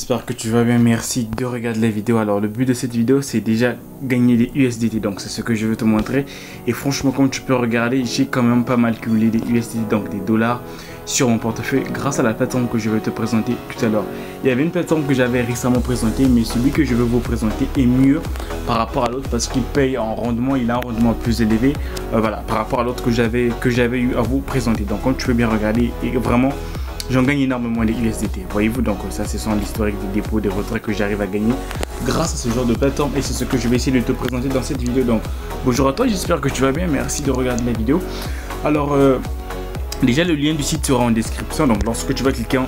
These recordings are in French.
J'espère que tu vas bien, merci de regarder la vidéo. Alors le but de cette vidéo c'est déjà gagner des USDT, donc c'est ce que je veux te montrer. Et franchement, comme tu peux regarder, j'ai quand même pas mal cumulé des USDT, donc des dollars sur mon portefeuille grâce à la plateforme que je vais te présenter tout à l'heure. Il y avait une plateforme que j'avais récemment présentée, mais celui que je veux vous présenter est mieux par rapport à l'autre parce qu'il paye en rendement, il a un rendement plus élevé voilà, par rapport à l'autre que j'avais eu à vous présenter. Donc comme tu peux bien regarder, et vraiment j'en gagne énormément des USDT, voyez-vous. Donc ça c'est son historique des dépôts, des retraits que j'arrive à gagner grâce à ce genre de plateforme, et c'est ce que je vais essayer de te présenter dans cette vidéo. Donc bonjour à toi, j'espère que tu vas bien, merci de regarder la vidéo. Alors déjà le lien du site sera en description, donc lorsque tu vas cliquer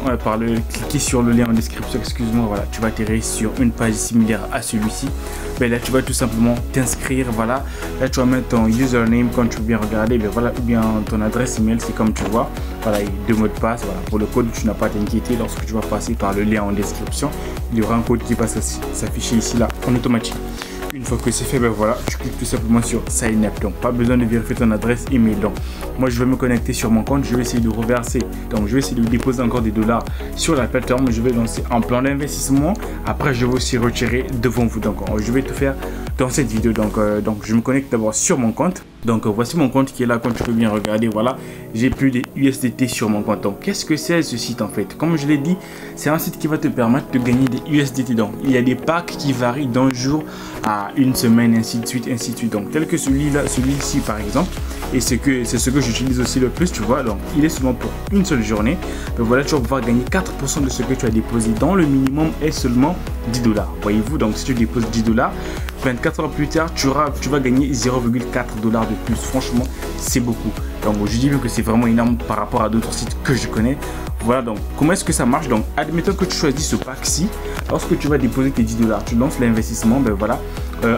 sur le lien en description, excuse-moi, voilà, tu vas atterrir sur une page similaire à celui-ci. Ben là tu vas tout simplement t'inscrire, voilà, là tu vas mettre ton username quand tu veux bien regarder, ben voilà, ou bien ton adresse email, c'est comme tu vois, voilà, et deux mots de passe, voilà. Pour le code, tu n'as pas à t'inquiéter, lorsque tu vas passer par le lien en description, il y aura un code qui va s'afficher ici là en automatique. Une fois que c'est fait, ben voilà, tu cliques tout simplement sur Sign Up. Donc pas besoin de vérifier ton adresse email. Donc moi je vais me connecter sur mon compte, je vais essayer de reverser, donc je vais essayer de déposer encore des dollars sur la plateforme. Je vais lancer un plan d'investissement, après je vais aussi retirer devant vous. Donc je vais tout faire dans cette vidéo. Donc je me connecte d'abord sur mon compte. Donc voici mon compte qui est là, comme tu peux bien regarder, voilà, j'ai plus des USDT sur mon compte. Donc qu'est-ce que c'est ce site en fait? Comme je l'ai dit, c'est un site qui va te permettre de gagner des USDT. Donc il y a des packs qui varient d'un jour à une semaine, ainsi de suite, ainsi de suite. Donc tel que celui-ci par exemple, et c'est ce que j'utilise aussi le plus, tu vois. Donc il est seulement pour une seule journée. Donc voilà, tu vas pouvoir gagner 4% de ce que tu as déposé, dans le minimum est seulement 10 dollars, voyez-vous. Donc si tu déposes 10 dollars, 24 heures plus tard, tu vas gagner 0,4 dollars de plus. Franchement, c'est beaucoup. Donc je dis bien que c'est vraiment énorme par rapport à d'autres sites que je connais. Voilà, donc comment est-ce que ça marche? Donc admettons que tu choisis ce pack-ci. Lorsque tu vas déposer tes 10 dollars, tu lances l'investissement, ben voilà.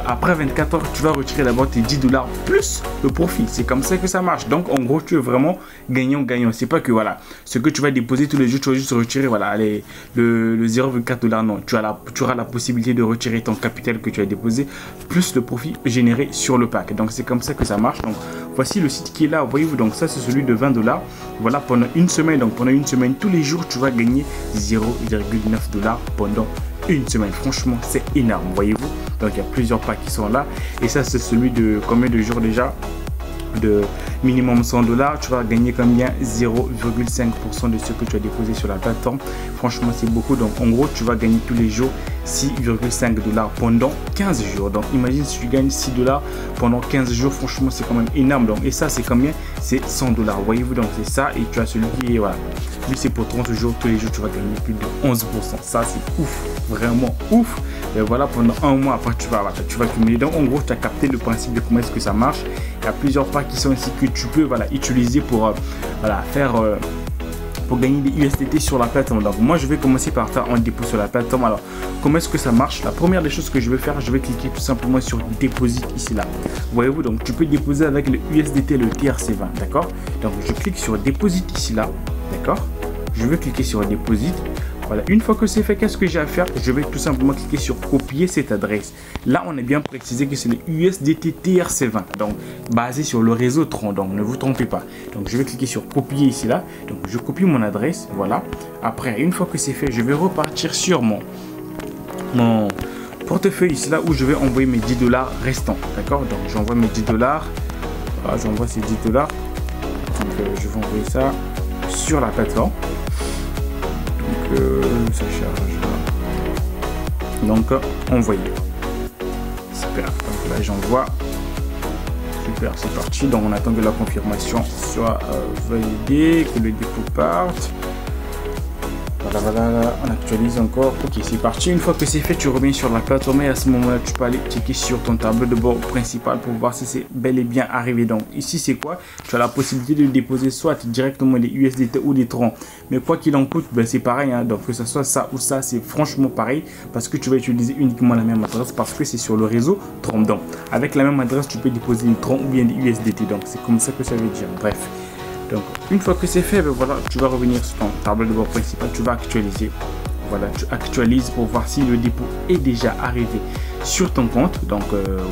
Après 24 heures, tu vas retirer d'abord tes 10 dollars plus le profit. C'est comme ça que ça marche. Donc en gros, tu es vraiment gagnant-gagnant. C'est pas que voilà, ce que tu vas déposer tous les jours, tu vas juste retirer voilà, le 0,4 dollars. Non, tu auras la possibilité de retirer ton capital que tu as déposé plus le profit généré sur le pack. Donc c'est comme ça que ça marche. Donc voici le site qui est là, voyez-vous. Donc ça c'est celui de 20 dollars. Voilà, pendant une semaine. Donc pendant une semaine, tous les jours, tu vas gagner 0,9 dollars pendant une semaine. Franchement, c'est énorme, voyez-vous. Donc il y a plusieurs packs qui sont là, et ça c'est celui de combien de jours déjà? De minimum 100 dollars, tu vas gagner combien? 0,5% de ce que tu as déposé sur la plateforme. Franchement, c'est beaucoup. Donc en gros, tu vas gagner tous les jours 6,5 dollars pendant 15 jours. Donc imagine si tu gagnes 6 dollars pendant 15 jours, franchement, c'est quand même énorme. Donc, et ça, c'est combien? C'est 100 dollars. Voyez-vous, donc c'est ça. Et tu as celui qui est, voilà, lui c'est pour 30 jours, tous les jours, tu vas gagner plus de 11%. Ça, c'est ouf, vraiment ouf. Et voilà, pendant un mois, après, tu vas cumuler. Donc en gros, tu as capté le principe de comment est-ce que ça marche. Il y a plusieurs packs qui sont ici que tu peux voilà, utiliser pour pour gagner des USDT sur la plateforme. Donc moi je vais commencer par faire un dépôt sur la plateforme. Alors comment est-ce que ça marche? La première des choses que je vais faire, je vais cliquer tout simplement sur Deposit ici là. Voyez-vous, donc tu peux déposer avec le USDT, le TRC20, d'accord? Donc je clique sur Deposit ici là, d'accord? Je vais cliquer sur Deposit. Voilà, une fois que c'est fait, qu'est-ce que j'ai à faire? Je vais tout simplement cliquer sur copier cette adresse. Là, on a bien précisé que c'est le USDT TRC20, donc basé sur le réseau Tron, donc ne vous trompez pas. Donc je vais cliquer sur copier ici là. Donc je copie mon adresse, voilà. Après, une fois que c'est fait, je vais repartir sur mon portefeuille ici là où je vais envoyer mes 10 dollars restants, d'accord? Donc j'envoie mes 10 dollars. Voilà, j'envoie ces 10 dollars. Donc je vais envoyer ça sur la plateforme. Ça charge. Donc envoyer. Super. Donc là j'envoie. Super, c'est parti. Donc on attend que la confirmation soit validée, que le dépôt parte. Voilà, on actualise encore. Ok, c'est parti. Une fois que c'est fait, tu reviens sur la plateforme et à ce moment-là, tu peux aller checker sur ton tableau de bord principal pour voir si c'est bel et bien arrivé. Donc ici, c'est quoi? Tu as la possibilité de déposer soit directement des USDT ou des troncs. Mais quoi qu'il en coûte, ben, c'est pareil. Hein. Donc que ce soit ça ou ça, c'est franchement pareil parce que tu vas utiliser uniquement la même adresse parce que c'est sur le réseau Tron. Donc avec la même adresse, tu peux déposer des troncs ou bien des USDT. Donc c'est comme ça que ça veut dire. Bref. Donc une fois que c'est fait, ben voilà, tu vas revenir sur ton tableau de bord principal, tu vas actualiser. voilà, tu actualises pour voir si le dépôt est déjà arrivé sur ton compte. Donc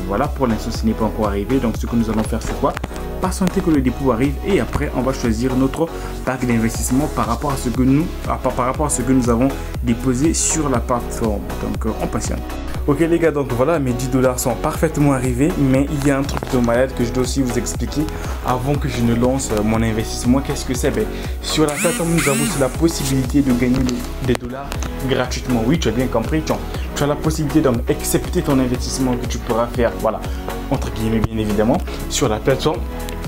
voilà, pour l'instant ce n'est pas encore arrivé. Donc ce que nous allons faire, c'est quoi? Patienter que le dépôt arrive et après on va choisir notre pack d'investissement par rapport à ce que nous avons déposé sur la plateforme. Donc on patiente. Ok les gars, donc voilà, mes 10 $ sont parfaitement arrivés, mais il y a un truc de malade que je dois aussi vous expliquer avant que je ne lance mon investissement. Qu'est-ce que c'est? Sur la plateforme, nous avons aussi la possibilité de gagner des dollars gratuitement. Oui, tu as bien compris, tu as la possibilité d'accepter ton investissement que tu pourras faire, voilà, entre guillemets bien évidemment, sur la plateforme.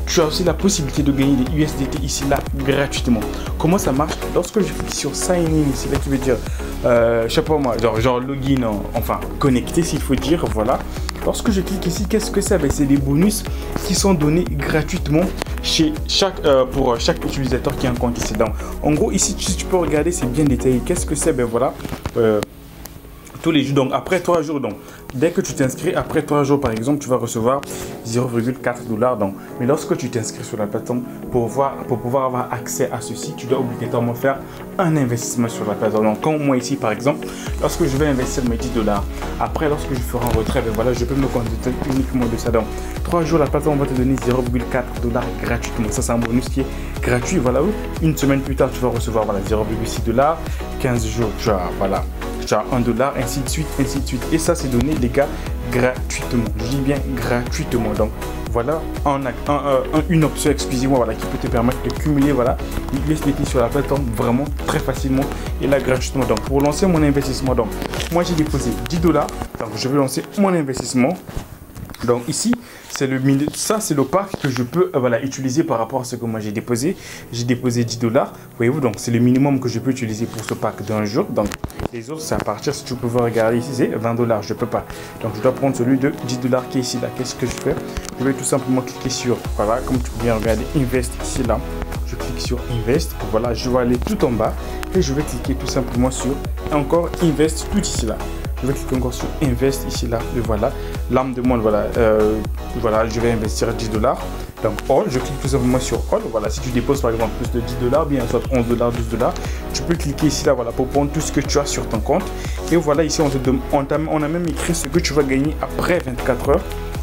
Tu as aussi la possibilité de gagner des USDT ici là gratuitement. Comment ça marche? Lorsque je clique sur sign in ici là, qui veut dire je sais pas moi, genre login, enfin connecté s'il faut dire, voilà. Lorsque je clique ici, qu'est-ce que c'est? C'est des bonus qui sont donnés gratuitement pour chaque utilisateur qui a un compte ici. Donc en gros ici tu peux regarder, c'est bien détaillé. Qu'est-ce que c'est? Voilà, tous les jours, donc après 3 jours, donc dès que tu t'inscris, après 3 jours par exemple, tu vas recevoir 0,4 $. Donc, mais lorsque tu t'inscris sur la plateforme, pour pouvoir avoir accès à ceci, tu dois obligatoirement faire un investissement sur la plateforme. Donc comme moi ici par exemple, lorsque je vais investir mes 10 $, après lorsque je ferai un retrait, voilà, je peux me contenter uniquement de ça. Donc 3 jours, la plateforme va te donner 0,4 $ gratuitement. Ça c'est un bonus qui est gratuit. Voilà, une semaine plus tard, tu vas recevoir voilà 0,6 $. 15 jours, tu as voilà, tu as 1 $, ainsi de suite, ainsi de suite. Et ça, c'est donné, les gars, gratuitement. Je dis bien gratuitement. Donc, voilà une option, excusez-moi, voilà, qui peut te permettre de cumuler, voilà, l'USDT sur la plateforme vraiment très facilement et là, gratuitement. Donc, pour lancer mon investissement, donc, moi, j'ai déposé 10 $. Donc, je vais lancer mon investissement. Donc ici, c'est le pack que je peux voilà, utiliser par rapport à ce que moi j'ai déposé. J'ai déposé 10 $. Voyez-vous, donc c'est le minimum que je peux utiliser pour ce pack d'un jour. Donc les autres, c'est à partir, si tu peux regarder ici, c'est 20 $. Je ne peux pas. Donc je dois prendre celui de 10 $ qui est ici là. Qu'est-ce que je fais? Je vais tout simplement cliquer sur, voilà, comme tu peux bien regarder, Invest ici là. Je clique sur Invest. Voilà, je vais aller tout en bas et je vais cliquer tout simplement sur encore Invest tout ici là. Je vais cliquer encore sur Invest ici là, et voilà, là me demande voilà, voilà, je vais investir 10 $. Donc All, je clique tout simplement sur All. Voilà, si tu déposes par exemple plus de 10 $, bien soit 11 $, 12 $, tu peux cliquer ici là, voilà, pour prendre tout ce que tu as sur ton compte. Et voilà, ici on a même écrit ce que tu vas gagner après 24 heures.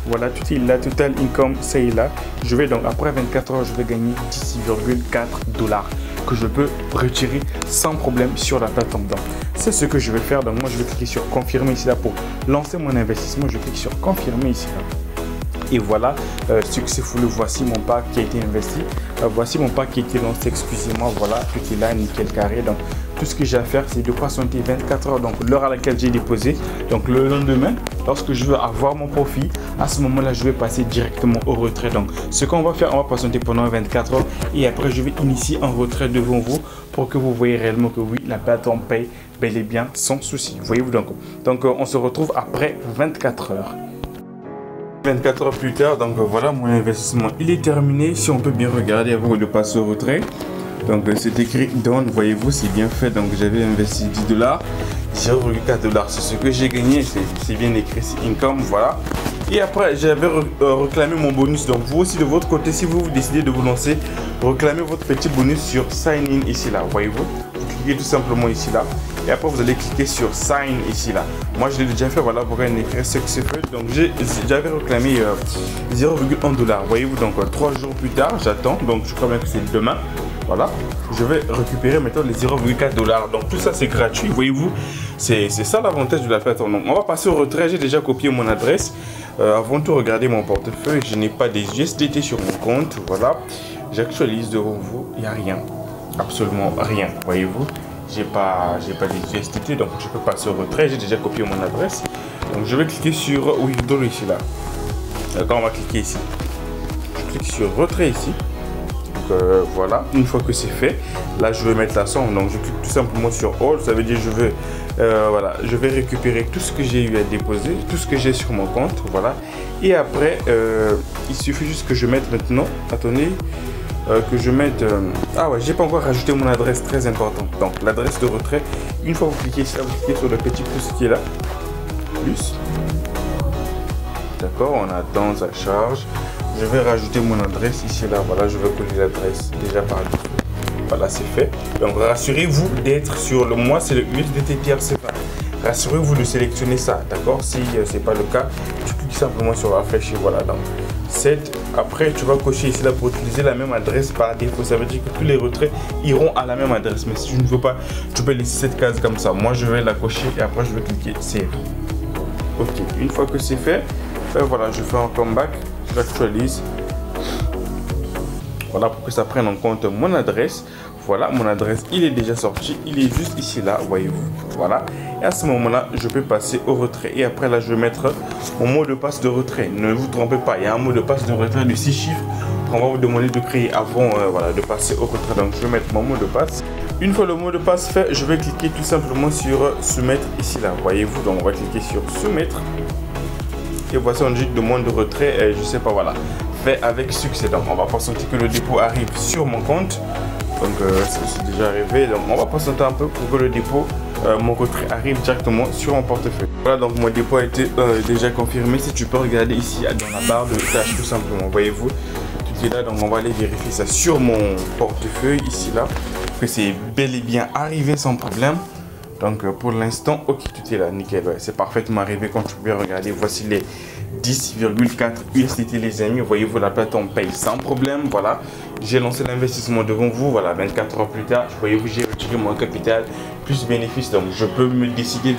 Voilà, tout est là, total income, c'est là. Je vais donc après 24 heures, je vais gagner 10,4 $ que je peux retirer sans problème sur la plateforme. Donc c'est ce que je vais faire. Donc moi je vais cliquer sur confirmer ici là pour lancer mon investissement. Je clique sur confirmer ici là. Et voilà, successful, voici mon pack qui a été investi. Voici mon pack qui a été lancé, excusez-moi, voilà, tout est là, nickel carré. Donc tout ce que j'ai à faire, c'est de patienter 24 heures, donc l'heure à laquelle j'ai déposé. Donc le lendemain, lorsque je veux avoir mon profit, à ce moment-là, je vais passer directement au retrait. Donc ce qu'on va faire, on va patienter pendant 24 heures et après je vais initier un retrait devant vous pour que vous voyez réellement que oui, la plateforme paye bel et bien sans souci. Voyez-vous donc on se retrouve après 24 heures. 24 heures plus tard, donc voilà, mon investissement il est terminé. Si on peut bien regarder avant de passer au retrait, donc c'est écrit down, voyez-vous, c'est bien fait. Donc j'avais investi 10 $, 0,4 $, c'est ce que j'ai gagné, c'est bien écrit, c'est income, voilà. Et après j'avais réclamé mon bonus. Donc vous aussi de votre côté, si vous décidez de vous lancer, réclamez votre petit bonus sur sign in ici là, voyez-vous, vous cliquez tout simplement ici là. Et après vous allez cliquer sur sign ici là. Moi je l'ai déjà fait, voilà, pour un écrit successful. Donc j'avais réclamé 0,1 $. Voyez-vous, donc 3 jours plus tard, j'attends. Donc je crois bien que c'est demain. Voilà, je vais récupérer maintenant les 0,4 $. Donc tout ça c'est gratuit, voyez-vous. C'est ça l'avantage de la plateforme. Donc on va passer au retrait. J'ai déjà copié mon adresse. Avant de regardez mon portefeuille, je n'ai pas des USDT sur mon compte. Voilà, j'actualise devant vous, il n'y a rien, absolument rien, voyez-vous. J'ai pas des USDT, donc je peux passer au retrait. J'ai déjà copié mon adresse. Donc je vais cliquer sur Withdraw ici là. D'accord, on va cliquer ici. Je clique sur retrait ici. Donc voilà, une fois que c'est fait, là je vais mettre la somme. Donc je clique tout simplement sur All. Ça veut dire voilà, je vais récupérer tout ce que j'ai eu à déposer, tout ce que j'ai sur mon compte. Voilà. Et après, il suffit juste que je mette maintenant. Attendez. Que je mette ah ouais, j'ai pas encore rajouté mon adresse, très important. Donc l'adresse de retrait, une fois que vous cliquez ici, vous cliquez sur le petit plus qui est là, plus, d'accord, on attend, ça charge. Je vais rajouter mon adresse ici là, voilà, je vais coller l'adresse déjà par défaut. Voilà, c'est fait. Donc rassurez-vous d'être sur le moi, c'est le USDT TRC20. Rassurez-vous de sélectionner ça, d'accord? Si c'est pas le cas, tu cliques simplement sur la flèche et voilà. Donc 7. Après, tu vas cocher ici là pour utiliser la même adresse par défaut. Ça veut dire que tous les retraits iront à la même adresse. Mais si tu ne veux pas, tu peux laisser cette case comme ça. Moi, je vais la cocher et après, je vais cliquer Save. Ok, une fois que c'est fait, ben voilà, je fais un comeback, j'actualise. Voilà, pour que ça prenne en compte mon adresse. Voilà, mon adresse, il est déjà sorti. Il est juste ici, là, voyez-vous. Voilà. Et à ce moment-là, je peux passer au retrait. Et après, là, je vais mettre mon mot de passe de retrait. Ne vous trompez pas, il y a un mot de passe de retrait de 6 chiffres qu'on va vous demander de créer avant voilà, de passer au retrait. Donc, je vais mettre mon mot de passe. Une fois le mot de passe fait, je vais cliquer tout simplement sur soumettre ici, là. Voyez-vous, donc on va cliquer sur soumettre. Et voici, on dit demande de retrait. Et je sais pas, voilà. Fait avec succès. Donc, on va patienter que le dépôt arrive sur mon compte. Donc, c'est déjà arrivé. Donc, on va patienter un peu pour que le dépôt, mon retrait arrive directement sur mon portefeuille. Voilà, donc mon dépôt a été déjà confirmé. Si tu peux regarder ici dans la barre de tâches, tout simplement. Voyez-vous, tout est là. Donc, on va aller vérifier ça sur mon portefeuille ici, là. Que c'est bel et bien arrivé sans problème. Donc, pour l'instant, ok, tout est là. Nickel. Ouais, c'est parfaitement arrivé. Quand tu peux regarder, voici les 10,4 USDT les amis, voyez-vous la plateforme paye sans problème. Voilà, j'ai lancé l'investissement devant vous, voilà, 24 heures plus tard, voyez-vous, j'ai retiré mon capital plus bénéfice, donc je peux me décider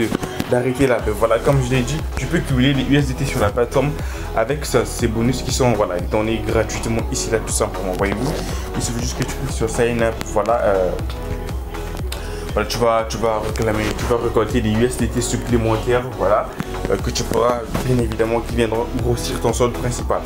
d'arrêter là. Voilà, comme je l'ai dit, tu peux cumuler les USDT sur la plateforme avec ça, ces bonus qui sont voilà donnés gratuitement ici là tout simplement. Voyez-vous, il suffit juste que tu cliques sur sign up, voilà. Voilà, tu vas récolter des USDT supplémentaires, voilà, que tu pourras, bien évidemment, qui viendront grossir ton solde principal.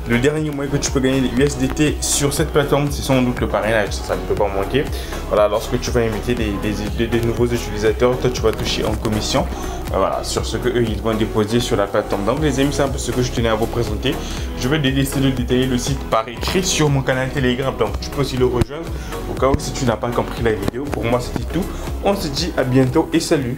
Le dernier moyen que tu peux gagner des USDT sur cette plateforme, c'est sans doute le parrainage, ça ne peut pas manquer. Voilà, lorsque tu vas inviter des nouveaux utilisateurs, toi tu vas toucher en commission, voilà, sur ce que eux ils vont déposer sur la plateforme. Donc les amis, c'est un peu ce que je tenais à vous présenter. Je vais essayer de détailler le site par écrit sur mon canal Telegram, donc tu peux aussi le rejoindre au cas où si tu n'as pas compris la vidéo. Pour moi c'était tout. On se dit à bientôt et salut.